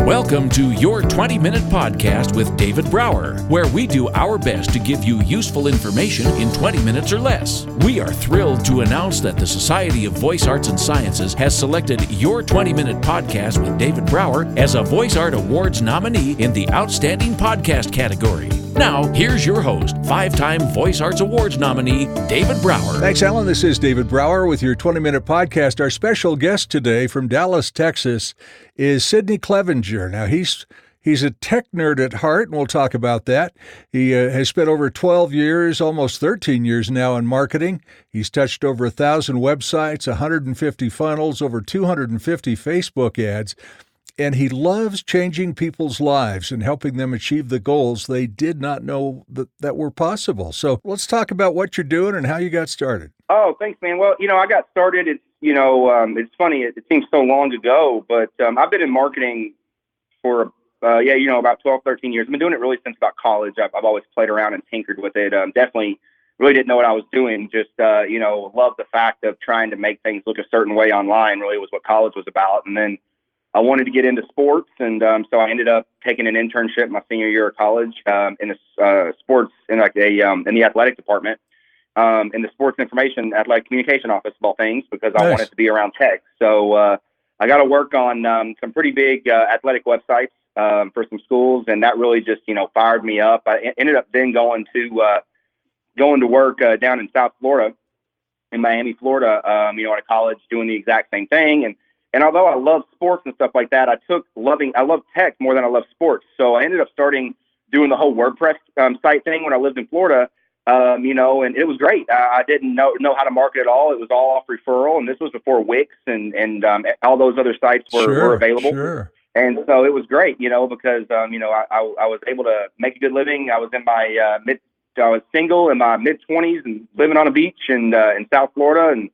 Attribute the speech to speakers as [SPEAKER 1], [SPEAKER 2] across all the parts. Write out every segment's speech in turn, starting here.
[SPEAKER 1] Welcome to your 20-minute podcast with David Brower, where we do our best to give you useful information in 20 minutes or less. We are thrilled to announce that the Society of Voice Arts and Sciences has selected your 20-minute podcast with David Brower as a Voice Art Awards nominee in the Outstanding Podcast category. Now, here's your host, 5-time Voice Arts Awards nominee, David Brower.
[SPEAKER 2] Thanks, Alan. This is David Brower with your 20-minute podcast. Our special guest today from Dallas, Texas, is Sidney Clevenger. Now, he's a tech nerd at heart, and we'll talk about that. He has spent over 12 years, almost 13 years now, in marketing. He's touched over 1,000 websites, 150 funnels, over 250 Facebook ads. And he loves changing people's lives and helping them achieve the goals they did not know that were possible. So let's talk about what you're doing and how you got started.
[SPEAKER 3] Oh, thanks, man. Well, I got started. It's funny. It seems so long ago, but I've been in marketing for, about 12, 13 years. I've been doing it really since about college. I've always played around and tinkered with it. Definitely really didn't know what I was doing. Just, loved the fact of trying to make things look a certain way online really was what college was about. And then I wanted to get into sports, and so I ended up taking an internship my senior year of college in the sports in the athletic department, in the sports information athletic communication office of all things, because I wanted to be around tech. So I got to work on some pretty big athletic websites for some schools, and that really just fired me up. I ended up then going to work down in South Florida, in Miami, Florida, at a college, doing the exact same thing. And although I love sports and stuff like that, I love tech more than I love sports. So I ended up doing the whole WordPress site thing when I lived in Florida, and it was great. I didn't know how to market at all. It was all off referral, and this was before Wix and all those other sites were available.
[SPEAKER 2] Sure.
[SPEAKER 3] And so it was great, because I was able to make a good living. I was in my I was single in my mid-20s and living on a beach in South Florida, and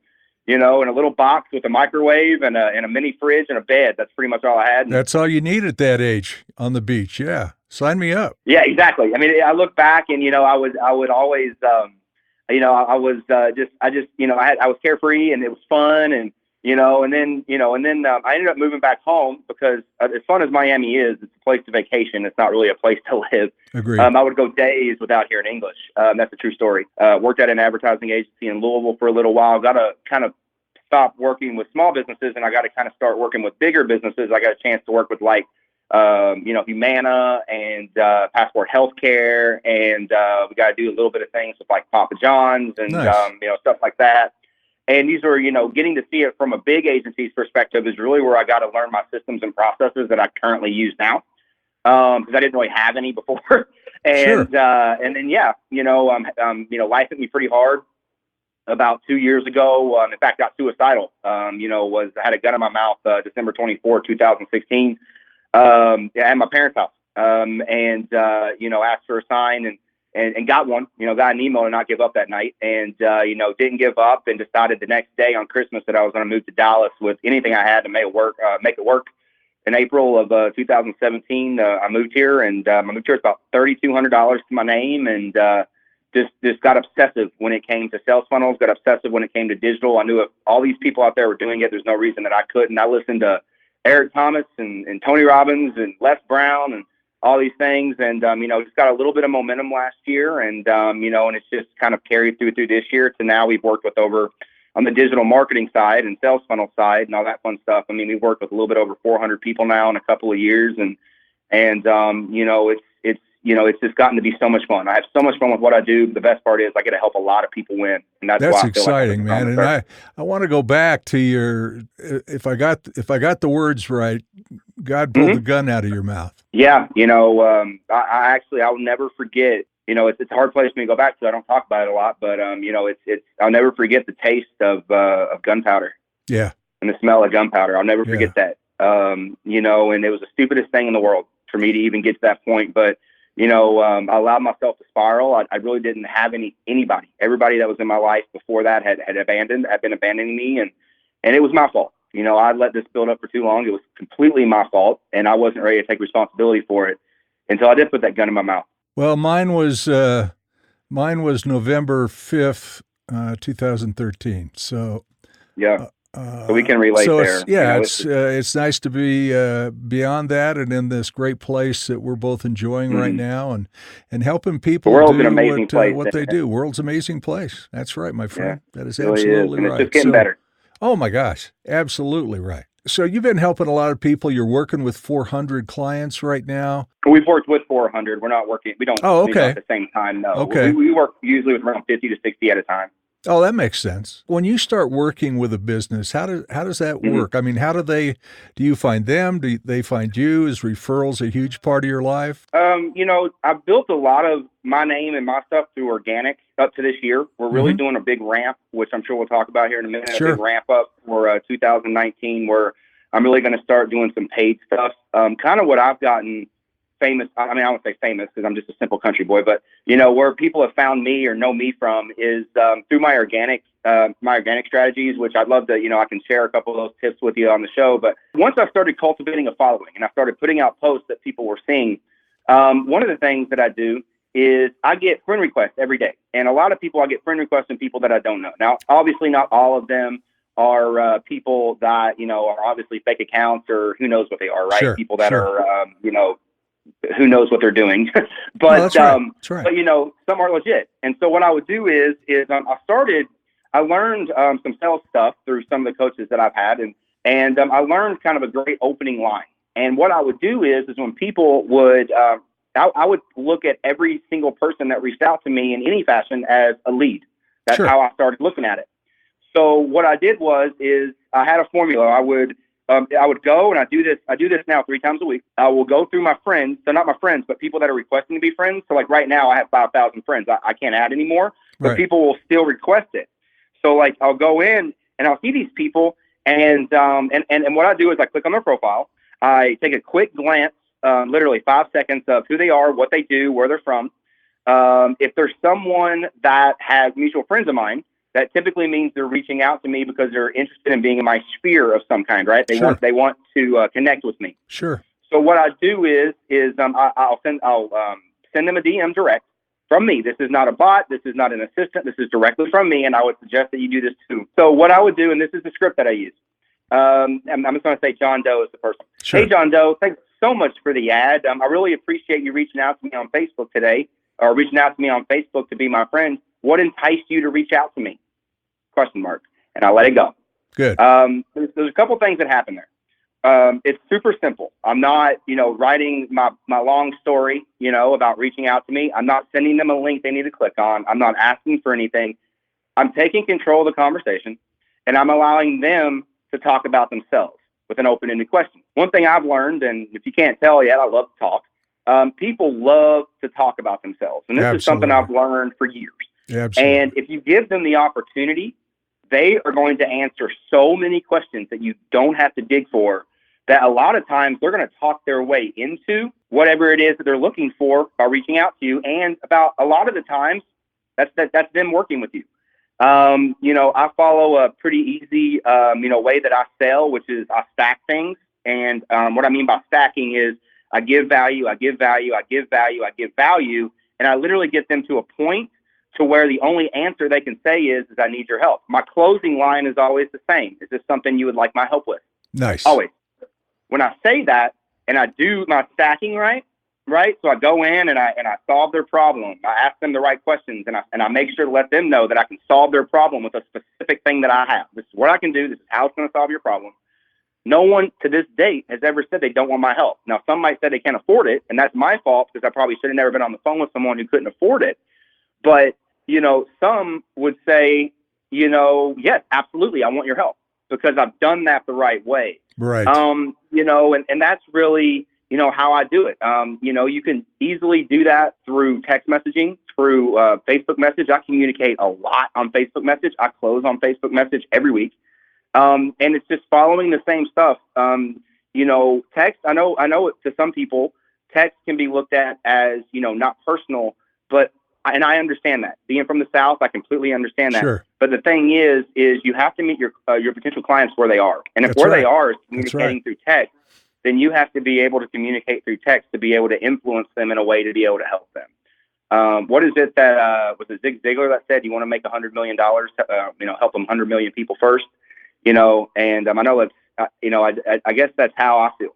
[SPEAKER 3] in a little box with a microwave and a mini fridge and a bed. That's pretty much all I had.
[SPEAKER 2] That's all you need at that age on the beach. Yeah. Sign me up.
[SPEAKER 3] Yeah, exactly. I mean, I look back and, I would always, I was carefree and it was fun. And, and then I ended up moving back home because as fun as Miami is, it's a place to vacation. It's not really a place to live.
[SPEAKER 2] Agreed.
[SPEAKER 3] I would go days without hearing English. That's a true story. Worked at an advertising agency in Louisville for a little while. Got to kind of stop working with small businesses, and I got to kind of start working with bigger businesses. I got a chance to work with Humana and Passport Healthcare, and we got to do a little bit of things with like Papa John's and
[SPEAKER 2] nice.
[SPEAKER 3] Stuff like that. And these are, getting to see it from a big agency's perspective is really where I got to learn my systems and processes that I currently use now, because I didn't really have any before. And
[SPEAKER 2] sure.
[SPEAKER 3] And then life hit me pretty hard about 2 years ago. In fact, got suicidal. I had a gun in my mouth December 24, 2016. At my parents' house, asked for a sign and got one, got an email to not give up that night, and, didn't give up, and decided the next day on Christmas that I was going to move to Dallas with anything I had to make it work. In April of 2017, I moved here, and I moved here with about $3,200 to my name, and just got obsessive when it came to sales funnels, got obsessive when it came to digital. I knew if all these people out there were doing it, there's no reason that I couldn't. I listened to Eric Thomas and Tony Robbins and Les Brown and all these things. And, just got a little bit of momentum last year, and it's just kind of carried through this year to now. We've worked with on the digital marketing side and sales funnel side and all that fun stuff. I mean, we've worked with a little bit over 400 people now in a couple of years. And it's just gotten to be so much fun. I have so much fun with what I do. The best part is I get to help a lot of people win. And that's why I feel
[SPEAKER 2] exciting,
[SPEAKER 3] like
[SPEAKER 2] man. And I want to go back to your, if I got the words right, God pulled the gun out of your mouth.
[SPEAKER 3] Yeah. I'll never forget, it's a hard place for me to go back to. I don't talk about it a lot, but I'll never forget the taste of gunpowder.
[SPEAKER 2] Yeah.
[SPEAKER 3] And the smell of gunpowder. I'll never forget that. And it was the stupidest thing in the world for me to even get to that point. But, I allowed myself to spiral. I really didn't have anybody. Everybody that was in my life before that had been abandoning me. And it was my fault. I let this build up for too long. It was completely my fault. And I wasn't ready to take responsibility for it until I did put that gun in my mouth.
[SPEAKER 2] Well, mine was November 5th, 2013. So
[SPEAKER 3] yeah, So we can relate
[SPEAKER 2] so
[SPEAKER 3] there.
[SPEAKER 2] It's, yeah, it's nice to be beyond that and in this great place that we're both enjoying right now, and helping people
[SPEAKER 3] the world's
[SPEAKER 2] do
[SPEAKER 3] an amazing place,
[SPEAKER 2] what they do. World's amazing place. That's right, my friend.
[SPEAKER 3] Yeah,
[SPEAKER 2] that is
[SPEAKER 3] it really
[SPEAKER 2] absolutely
[SPEAKER 3] is. And
[SPEAKER 2] right.
[SPEAKER 3] It's just getting better.
[SPEAKER 2] Oh my gosh, absolutely right. So you've been helping a lot of people. You're working with 400 clients right now.
[SPEAKER 3] We've worked with 400. We're not working. We don't.
[SPEAKER 2] Oh, okay.
[SPEAKER 3] At the same time. No.
[SPEAKER 2] Okay.
[SPEAKER 3] We work usually with around 50 to 60 at a time.
[SPEAKER 2] Oh, that makes sense. When you start working with a business, how does that work? I mean, do you find them? Do they find you? Is referrals a huge part of your life?
[SPEAKER 3] I've built a lot of my name and my stuff through organic up to this year. We're really doing a big ramp, which I'm sure we'll talk about here in a minute.
[SPEAKER 2] Sure.
[SPEAKER 3] A big ramp up for 2019, where I'm really going to start doing some paid stuff. Kind of what I've gotten famous. I mean, I won't say famous because I'm just a simple country boy, but where people have found me or know me from is through my organic strategies, which I'd love to, I can share a couple of those tips with you on the show. But once I started cultivating a following and I started putting out posts that people were seeing, one of the things that I do is I get friend requests every day. And a lot of people, I get friend requests from people that I don't know. Now, obviously not all of them are people that, are obviously fake accounts or who knows what they are, right?
[SPEAKER 2] Sure,
[SPEAKER 3] people that are, who knows what they're doing, but,
[SPEAKER 2] that's right. That's right.
[SPEAKER 3] but some are legit. And so what I would do is I learned some sales stuff through some of the coaches that I've had, and I learned kind of a great opening line. And what I would do is when people would, I would look at every single person that reached out to me in any fashion as a lead. That's how I started looking at it. So what I did is I had a formula. I would go, and I do this now 3 times a week. I will go through my friends. So not my friends, but people that are requesting to be friends. So like right now I have 5,000 friends. I can't add anymore, but people will still request it. So like I'll go in and I'll see these people, and what I do is I click on their profile. I take a quick glance, literally 5 seconds of who they are, what they do, where they're from. If there's someone that has mutual friends of mine, that typically means they're reaching out to me because they're interested in being in my sphere of some kind, right? They want to connect with me.
[SPEAKER 2] Sure.
[SPEAKER 3] So what I do is I'll send them a DM direct from me. This is not a bot. This is not an assistant. This is directly from me, and I would suggest that you do this too. So what I would do, and this is the script that I use. I'm just going to say John Doe is the person.
[SPEAKER 2] Sure.
[SPEAKER 3] Hey, John Doe, thanks so much for the ad. I really appreciate you reaching out to me on Facebook today, or reaching out to me on Facebook to be my friend. What enticed you to reach out to me? ? And I let it go.
[SPEAKER 2] Good.
[SPEAKER 3] There's a couple things that happen there. It's super simple. I'm not, writing my long story, about reaching out to me. I'm not sending them a link they need to click on. I'm not asking for anything. I'm taking control of the conversation, and I'm allowing them to talk about themselves with an open-ended question. One thing I've learned, and if you can't tell yet, I love to talk. People love to talk about themselves. And this is something I've learned for years.
[SPEAKER 2] Absolutely.
[SPEAKER 3] And if you give them the opportunity, they are going to answer so many questions that you don't have to dig for, that a lot of times they're going to talk their way into whatever it is that they're looking for by reaching out to you. And about a lot of the times, that's them working with you. I follow a pretty easy, way that I sell, which is I stack things. And what I mean by stacking is I give value, I give value, I give value, I give value, and I literally get them to a point to where the only answer they can say is I need your help. My closing line is always the same. Is this something you would like my help with?
[SPEAKER 2] Nice.
[SPEAKER 3] Always. When I say that and I do my stacking right? So I go in and I solve their problem. I ask them the right questions, and I make sure to let them know that I can solve their problem with a specific thing that I have. This is what I can do. This is how it's going to solve your problem. No one to this date has ever said they don't want my help. Now, some might say they can't afford it, and that's my fault because I probably should have never been on the phone with someone who couldn't afford it. But, some would say, yes, absolutely, I want your help because I've done that the right way.
[SPEAKER 2] Right.
[SPEAKER 3] And that's really, how I do it. You can easily do that through text messaging, through Facebook message. I communicate a lot on Facebook message. I close on Facebook message every week. And it's just following the same stuff. Text, I know to some people, text can be looked at as, not personal, and I understand that. Being from the South, I completely understand that. Sure. But the thing is you have to meet your potential clients where they are. And if they are is communicating through text, then you have to be able to communicate through text to be able to influence them in a way to be able to help them. What is it that was it Zig Ziglar that said you want to make $100 million? Help them 100 million people first. And I know it's, I guess that's how I feel,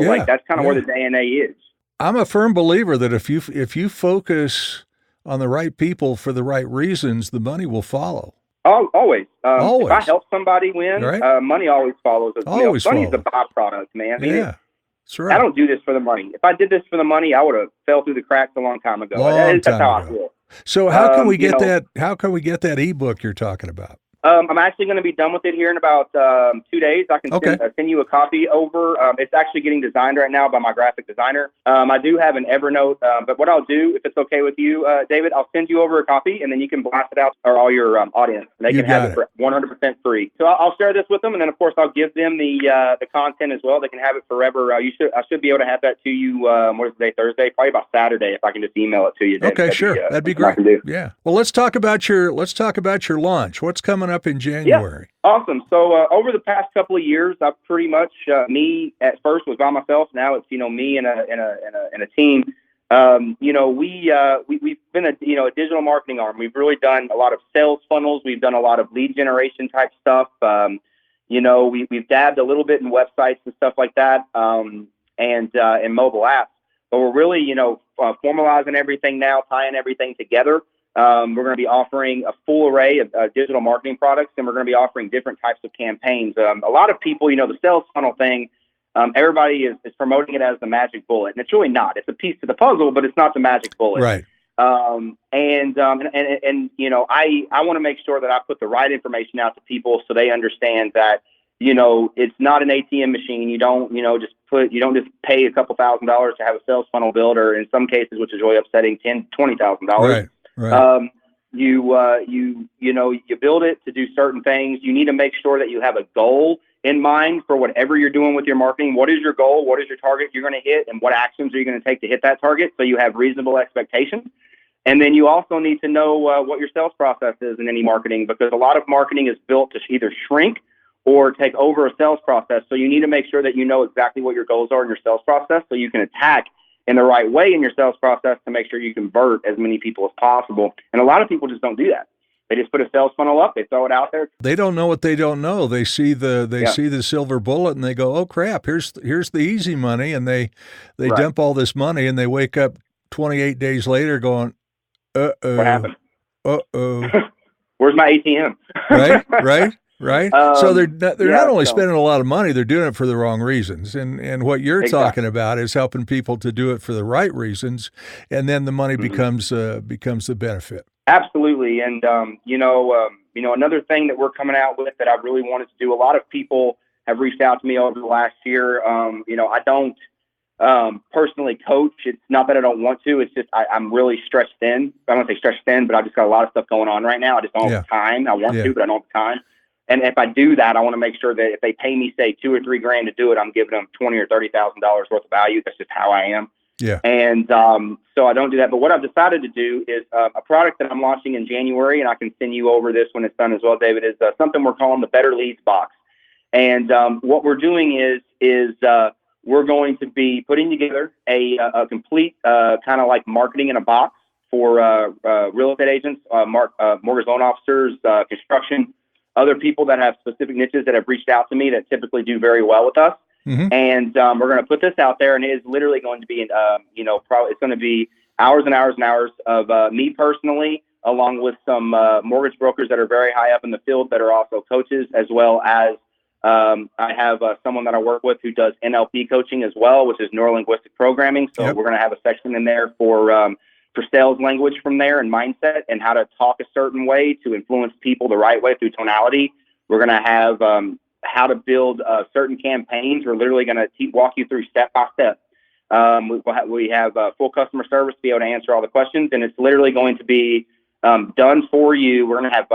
[SPEAKER 3] like that's kind of where the DNA is.
[SPEAKER 2] I'm a firm believer that if you focus on the right people for the right reasons, the money will follow.
[SPEAKER 3] Oh, always.
[SPEAKER 2] Always.
[SPEAKER 3] If I help somebody win,
[SPEAKER 2] right?
[SPEAKER 3] Money always follows.
[SPEAKER 2] Always
[SPEAKER 3] money's
[SPEAKER 2] follows.
[SPEAKER 3] a byproduct, man. I mean,
[SPEAKER 2] that's right.
[SPEAKER 3] I don't do this for the money. If I did this for the money, I would have fell through the cracks a long time ago. That's how I feel.
[SPEAKER 2] So how can we get that? How can we get that ebook you're talking about?
[SPEAKER 3] I'm actually going to be done with it here in about 2 days. I can send you a copy over. It's actually getting designed right now by my graphic designer. I do have an Evernote, but what I'll do, if it's okay with you, David, I'll send you over a copy, and then you can blast it out to all your audience. They can have it for 100% free. So I'll share this with them, and then, of course, I'll give them the content as well. They can have it forever. I should be able to have that to you, what is today, Thursday? Probably about Saturday, if I can just email it to you. David.
[SPEAKER 2] Okay, sure. That'd be great. Yeah. Well, let's talk about your launch. What's coming up in January?
[SPEAKER 3] Yeah. Awesome. So over the past couple of years, I've pretty much me at first was by myself. Now it's me and a team. We've been a digital marketing arm. We've really done a lot of sales funnels. We've done a lot of lead generation type stuff. We've dabbed a little bit in websites and stuff like that, and mobile apps. But we're really formalizing everything now, tying everything together. We're going to be offering a full array of digital marketing products, and we're going to be offering different types of campaigns. A lot of people, the sales funnel thing, everybody is promoting it as the magic bullet, and it's really not. It's a piece to the puzzle, but it's not the magic bullet.
[SPEAKER 2] Right.
[SPEAKER 3] I want to make sure that I put the right information out to people so they understand that, it's not an ATM machine. You don't just pay a couple $1,000s to have a sales funnel build, or in some cases, which is really upsetting, $20,000.
[SPEAKER 2] Right. Right.
[SPEAKER 3] You build it to do certain things. You need to make sure that you have a goal in mind for whatever you're doing with your marketing. What is your goal? What is your target you're going to hit? And what actions are you going to take to hit that target? So you have reasonable expectations. And then you also need to know what your sales process is in any marketing, because a lot of marketing is built to either shrink or take over a sales process. So you need to make sure that you know exactly what your goals are in your sales process so you can attack in the right way in your sales process to make sure you convert as many people as possible. And a lot of people just don't do that. They just put a sales funnel up, they throw it out there.
[SPEAKER 2] They don't know what they don't know. They see the silver bullet and they go, "Oh crap, here's the easy money," and they right. dump all this money and they wake up 28 days later going, "Uh-oh.
[SPEAKER 3] What happened?
[SPEAKER 2] Uh-oh.
[SPEAKER 3] Where's my ATM?"
[SPEAKER 2] Right. So they're not only spending a lot of money, they're doing it for the wrong reasons. And what you're talking about is helping people to do it for the right reasons, and then the money becomes the benefit.
[SPEAKER 3] Absolutely. And another thing that we're coming out with that I really wanted to do, a lot of people have reached out to me over the last year. I don't personally coach. It's not that I don't want to. It's just I'm really stretched thin. I don't want to say stretched thin, but I just got a lot of stuff going on right now. I just don't have the time. I want to, but I don't have the time. And if I do that, I want to make sure that if they pay me, say, $2,000 or $3,000 to do it, I'm giving them $20,000 or $30,000 worth of value. That's just how I am.
[SPEAKER 2] Yeah.
[SPEAKER 3] And so I don't do that. But what I've decided to do is a product that I'm launching in January, and I can send you over this when it's done as well, David, is something we're calling the Better Leads Box. And what we're doing is we're going to be putting together a complete kind of like marketing in a box for real estate agents, mortgage loan officers, construction, other people that have specific niches that have reached out to me that typically do very well with us.
[SPEAKER 2] Mm-hmm.
[SPEAKER 3] And we're going to put this out there, and it is literally going to be, it's going to be hours and hours and hours of me personally, along with some mortgage brokers that are very high up in the field that are also coaches, as well as I have someone that I work with who does NLP coaching as well, which is neuro-linguistic programming. So we're going to have a section in there for sales language from there and mindset and how to talk a certain way to influence people the right way through tonality. We're going to have how to build certain campaigns. We're literally going to walk you through step by step. We have full customer service to be able to answer all the questions, and it's literally going to be done for you. We're going to have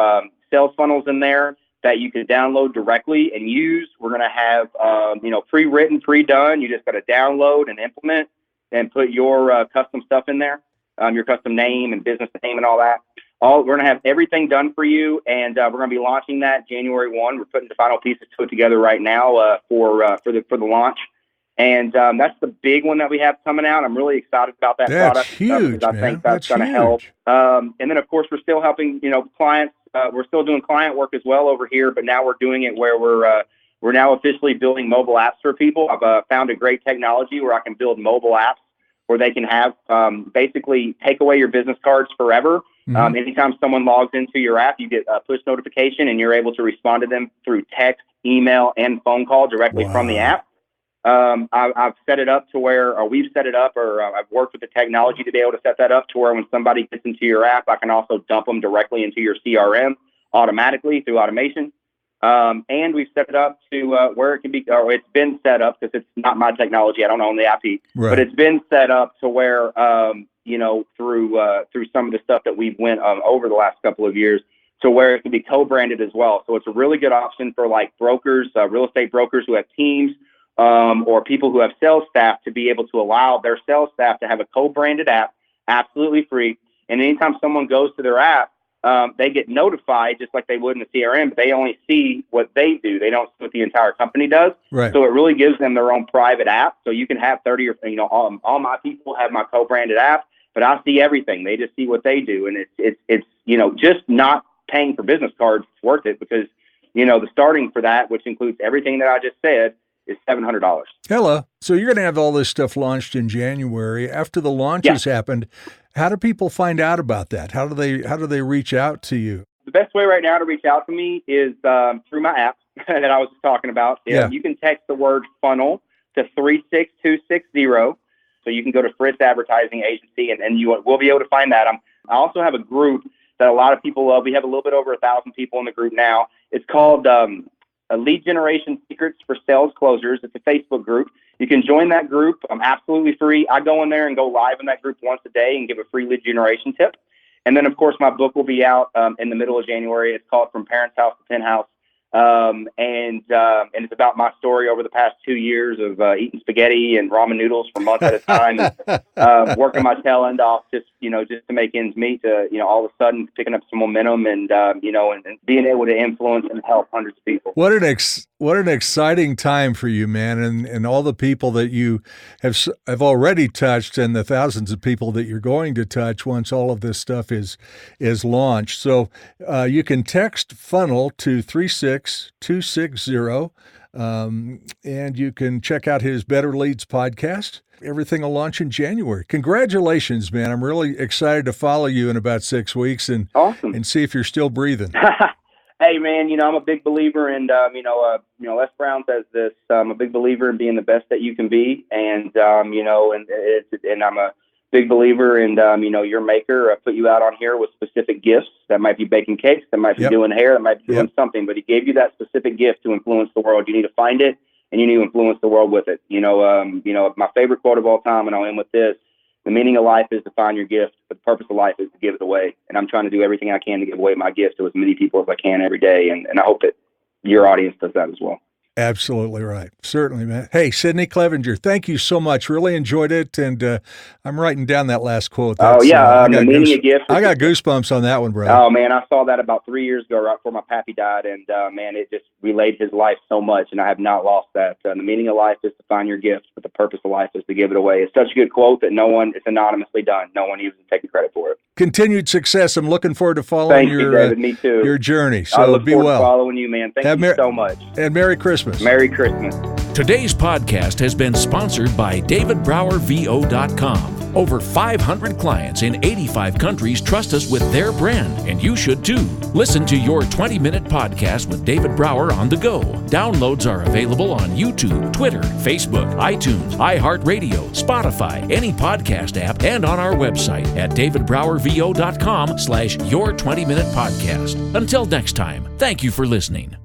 [SPEAKER 3] sales funnels in there that you can download directly and use. We're going to have pre-written, pre-done. You just got to download and implement and put your custom stuff in there. Your custom name and business name and all that. We're going to have everything done for you, and we're going to be launching that January 1. We're putting the final pieces to it together right now for the launch, and that's the big one that we have coming out. I'm really excited about that product.
[SPEAKER 2] Huge,
[SPEAKER 3] I think that's going to help. And then, of course, we're still helping clients We're still doing client work as well over here, but now we're doing it where we're now officially building mobile apps for people. I've found a great technology where I can build mobile apps where they can have basically take away your business cards forever. Mm-hmm. Anytime someone logs into your app, you get a push notification and you're able to respond to them through text, email, and phone call directly from the app. I've set it up to where, or we've set it up, or I've worked with the technology to be able to set that up to where when somebody gets into your app, I can also dump them directly into your CRM automatically through automation. And we've set it up to where it can be, or it's been set up because it's not my technology. I don't own the app, but it's been set up to where, through some of the stuff that we've went over the last couple of years, to where it can be co-branded as well. So it's a really good option for like brokers, real estate brokers who have teams, or people who have sales staff to be able to allow their sales staff to have a co-branded app absolutely free. And anytime someone goes to their app, they get notified just like they would in the CRM, but they only see what they do. They don't see what the entire company does. Right. So it really gives them their own private app. So you can have 30 or, all my people have my co-branded app, but I see everything. They just see what they do. And it's just not paying for business cards is worth it because, the starting for that, which includes everything that I just said, is $700.
[SPEAKER 2] Hello. So you're going to have all this stuff launched in January. After the launch has happened, how do people find out about that? How do they reach out to you?
[SPEAKER 3] The best way right now to reach out to me is through my app that I was talking about. Yeah. You can text the word funnel to 36260. So you can go to Fritz Advertising Agency and you will be able to find that. I also have a group that a lot of people love. We have a little bit over 1,000 people in the group now. It's called Lead Generation Secrets for Sales Closers. It's a Facebook group. You can join that group. I'm absolutely free. I go in there and go live in that group once a day and give a free lead generation tip. And then, of course, my book will be out in the middle of January. It's called From Parents' House to Penthouse. And it's about my story over the past 2 years of eating spaghetti and ramen noodles for months at a time, and, working my tail end off just to make ends meet. To all of a sudden picking up some momentum and being able to influence and help hundreds of people.
[SPEAKER 2] What an exciting time for you, man, and all the people that you have already touched, and the thousands of people that you're going to touch once all of this stuff is launched. So you can text funnel to 36260, and you can check out his Better Leads podcast. Everything will launch in January. Congratulations, man. I'm really excited to follow you in about 6 weeks and see if you're still breathing.
[SPEAKER 3] Hey, man, I'm a big believer in, Les Brown says this, I'm a big believer in being the best that you can be. And, and I'm a big believer in, your maker. I put you out on here with specific gifts. That might be baking cakes. That might be doing hair. That might be doing something. But he gave you that specific gift to influence the world. You need to find it, and you need to influence the world with it. My favorite quote of all time, and I'll end with this: the meaning of life is to find your gift, but the purpose of life is to give it away. And I'm trying to do everything I can to give away my gift to as many people as I can every day. And I hope that your audience does that as well.
[SPEAKER 2] Absolutely right. Certainly, man. Hey, Sidney Clevenger, thank you so much. Really enjoyed it. And I'm writing down that last quote.
[SPEAKER 3] The meaning of gift.
[SPEAKER 2] I got goosebumps on that one, bro.
[SPEAKER 3] Oh, man, I saw that about 3 years ago, right before my pappy died. And, man, it just relayed his life so much. And I have not lost that. The meaning of life is to find your gift, but the purpose of life is to give it away. It's such a good quote that it's anonymously done. No one even taking credit for it.
[SPEAKER 2] Continued success. I'm looking forward to following your journey. So
[SPEAKER 3] I look
[SPEAKER 2] be
[SPEAKER 3] forward
[SPEAKER 2] well.
[SPEAKER 3] to following you, man. Thank you so much.
[SPEAKER 2] And Merry Christmas.
[SPEAKER 3] Merry Christmas.
[SPEAKER 1] Today's podcast has been sponsored by DavidBrowerVO.com. Over 500 clients in 85 countries trust us with their brand, and you should too. Listen to your 20-minute podcast with David Brower on the go. Downloads are available on YouTube, Twitter, Facebook, iTunes, iHeartRadio, Spotify, any podcast app, and on our website at DavidBrowerVO.com/your20-minute podcast. Until next time, thank you for listening.